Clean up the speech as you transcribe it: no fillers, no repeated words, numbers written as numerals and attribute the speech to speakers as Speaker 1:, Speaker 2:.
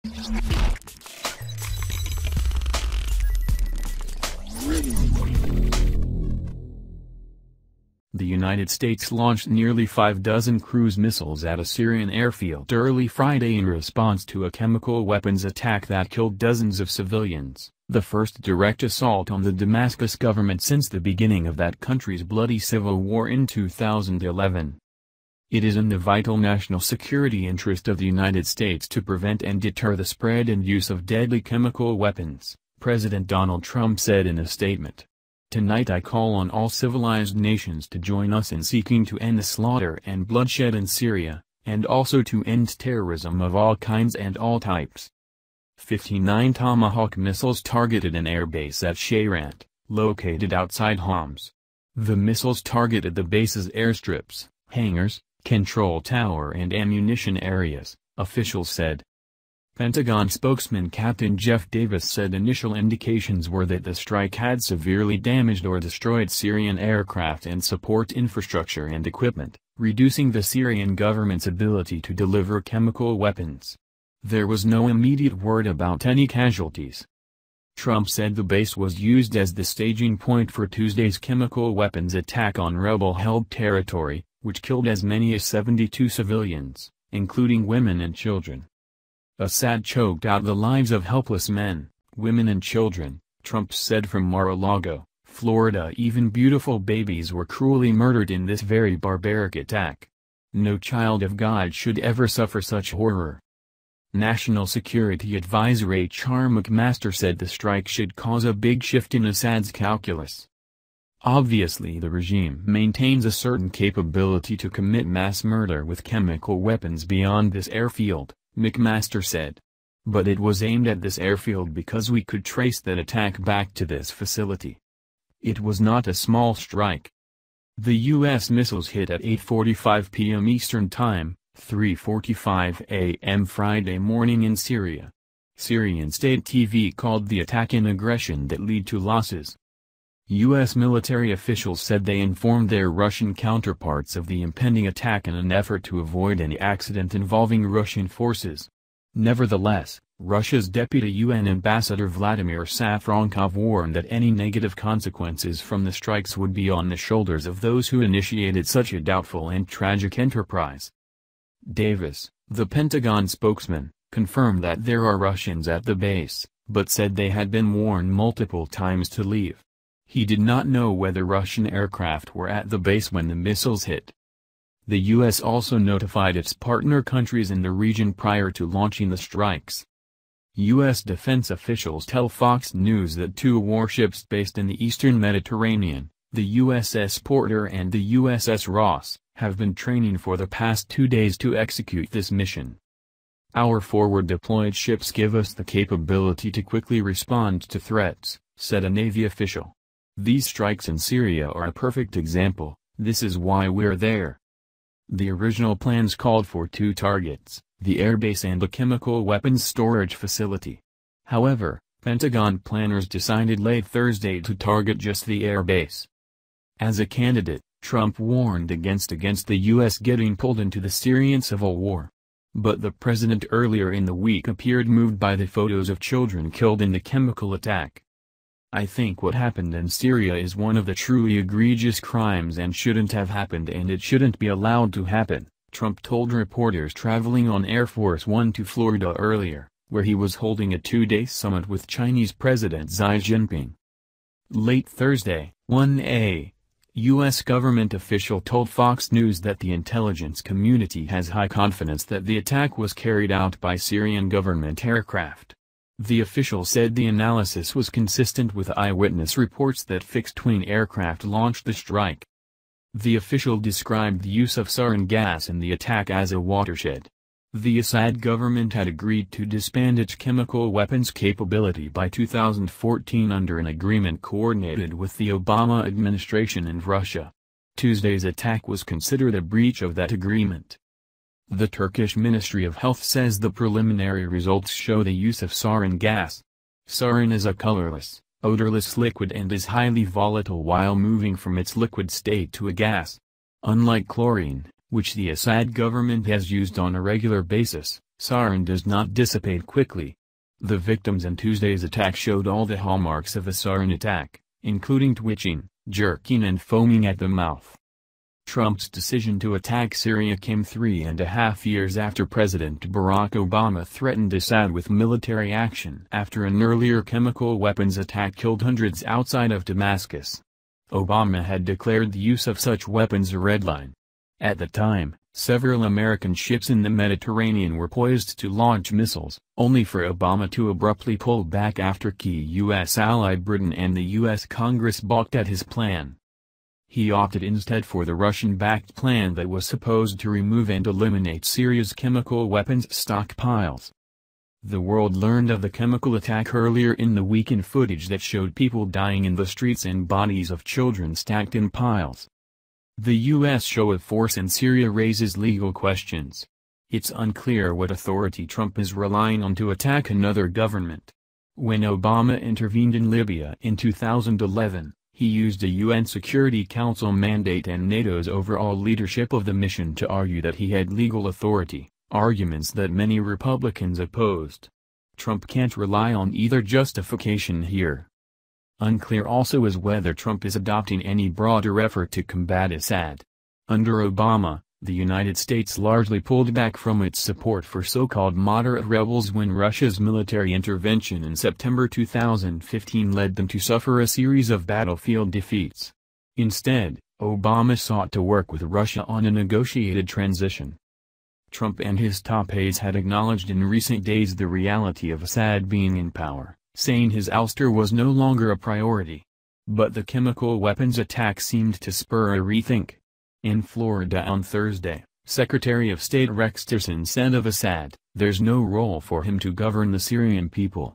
Speaker 1: The United States launched nearly 6 cruise missiles at a Syrian airfield early Friday in response to a chemical weapons attack that killed dozens of civilians, the first direct assault on the Damascus government since the beginning of that country's bloody civil war in 2011. It is in the vital national security interest of the United States to prevent and deter the spread and use of deadly chemical weapons, President Donald Trump said in a statement. Tonight I call on all civilized nations to join us in seeking to end the slaughter and bloodshed in Syria, and also to end terrorism of all kinds and all types. 59 Tomahawk missiles targeted an airbase at Syria, located outside Homs. The missiles targeted the base's airstrips, hangars, control tower and ammunition areas, officials said. Pentagon spokesman Captain Jeff Davis said initial indications were that the strike had severely damaged or destroyed Syrian aircraft and support infrastructure and equipment, reducing the Syrian government's ability to deliver chemical weapons. There was no immediate word about any casualties. Trump said the base was used as the staging point for Tuesday's chemical weapons attack on rebel-held territory, which killed as many as 72 civilians, including women and children. Assad choked out the lives of helpless men, women and children, Trump said from Mar-a-Lago, Florida. Even beautiful babies were cruelly murdered in this very barbaric attack. No child of God should ever suffer such horror. National Security Advisor H.R. McMaster said the strike should cause a big shift in Assad's calculus. Obviously the regime maintains a certain capability to commit mass murder with chemical weapons beyond this airfield, McMaster said. But it was aimed at this airfield because we could trace that attack back to this facility. It was not a small strike. The U.S. missiles hit at 8:45 p.m. Eastern Time, 3:45 a.m. Friday morning in Syria. Syrian state TV called the attack an aggression that led to losses. U.S. military officials said they informed their Russian counterparts of the impending attack in an effort to avoid any accident involving Russian forces. Nevertheless, Russia's deputy UN ambassador Vladimir Safronkov warned that any negative consequences from the strikes would be on the shoulders of those who initiated such a doubtful and tragic enterprise. Davis, the Pentagon spokesman, confirmed that there are Russians at the base, but said they had been warned multiple times to leave. He did not know whether Russian aircraft were at the base when the missiles hit. The U.S. also notified its partner countries in the region prior to launching the strikes. U.S. defense officials tell Fox News that 2 warships based in the eastern Mediterranean, the USS Porter and the USS Ross, have been training for the past 2 days to execute this mission. Our forward-deployed ships give us the capability to quickly respond to threats, said a Navy official. These strikes in Syria are a perfect example. This is why we're there. The original plans called for 2 targets, the airbase and a chemical weapons storage facility. However, Pentagon planners decided late Thursday to target just the airbase. As a candidate, Trump warned against the U.S. getting pulled into the Syrian civil war. But the president earlier in the week appeared moved by the photos of children killed in the chemical attack. I think what happened in Syria is one of the truly egregious crimes and shouldn't have happened and it shouldn't be allowed to happen, Trump told reporters traveling on Air Force One to Florida earlier, where he was holding a 2-day summit with Chinese President Xi Jinping. Late Thursday, a U.S. government official told Fox News that the intelligence community has high confidence that the attack was carried out by Syrian government aircraft. The official said the analysis was consistent with eyewitness reports that fixed-wing aircraft launched the strike. The official described the use of sarin gas in the attack as a watershed. The Assad government had agreed to disband its chemical weapons capability by 2014 under an agreement coordinated with the Obama administration and Russia. Tuesday's attack was considered a breach of that agreement. The Turkish Ministry of Health says the preliminary results show the use of sarin gas. Sarin is a colorless, odorless liquid and is highly volatile while moving from its liquid state to a gas. Unlike chlorine, which the Assad government has used on a regular basis, Syrian does not dissipate quickly. The victims in Tuesday's attack showed all the hallmarks of a Syrian attack, including twitching, jerking and foaming at the mouth. Trump's decision to attack Syria came 3.5 years after President Barack Obama threatened Assad with military action after an earlier chemical weapons attack killed hundreds outside of Damascus. Obama had declared the use of such weapons a red line. At the time, several American ships in the Mediterranean were poised to launch missiles, only for Obama to abruptly pull back after key U.S. ally Britain and the U.S. Congress balked at his plan. He opted instead for the Russian-backed plan that was supposed to remove and eliminate Syria's chemical weapons stockpiles. The world learned of the chemical attack earlier in the week in footage that showed people dying in the streets and bodies of children stacked in piles. The U.S. show of force in Syria raises legal questions. It's unclear what authority Trump is relying on to attack another government. When Obama intervened in Libya in 2011, he used a UN Security Council mandate and NATO's overall leadership of the mission to argue that he had legal authority, arguments that many Republicans opposed. Trump can't rely on either justification here. Unclear also is whether Trump is adopting any broader effort to combat Assad. Under Obama, the United States largely pulled back from its support for so-called moderate rebels when Russia's military intervention in September 2015 led them to suffer a series of battlefield defeats. Instead, Obama sought to work with Russia on a negotiated transition. Trump and his top aides had acknowledged in recent days the reality of Assad being in power, saying his ouster was no longer a priority. But the chemical weapons attack seemed to spur a rethink. In Florida on Thursday, Secretary of State Rex Tillerson said of Assad, "There's no role for him to govern the Syrian people.